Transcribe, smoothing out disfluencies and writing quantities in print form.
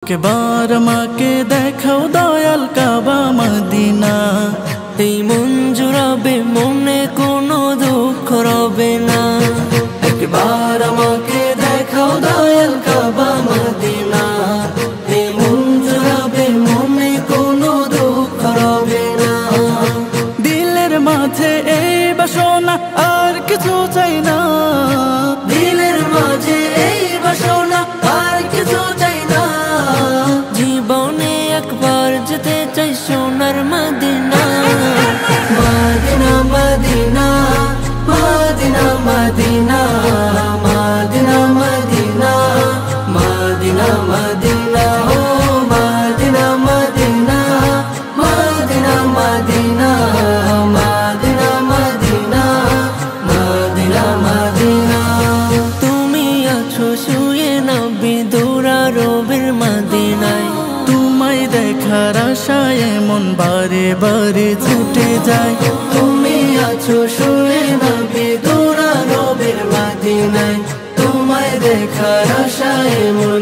একবার মাকে দেখাও দয়াল কাবা মদিনা, এই মন জুড়াবে, মনে কোনো দুঃখ রবে না। একবার আমাকে দেখাও দয়াল কাবা মদিনা, এই মন জুড়াবে, মনে কোনো দুঃখ রবে না। দিলের মাঝে এই বাসনা, আর কিছু চাই না। দিলের মাঝে এই বাসনা, আর কিছু চাই না। জীবনে একবার যেতে চাই সোনার মদিনা। মদিনা মদিনা মদিনা মদিনা মদিনা মদিনা মদিনা মদিনা ও মদিনা মদিনা মদিনা মদিনা মদিনা মদিনা মদিনা মদিনা। তুমি আছো শুয়ে নবী দুরারবের মদিনায়, তোমায় দেখার আশায় মন বারে বারে ছুটে যায়। তুমি আছো শুয়ে নবী দুরারবের মদিনায়, তোমায় দেখার আশায় মন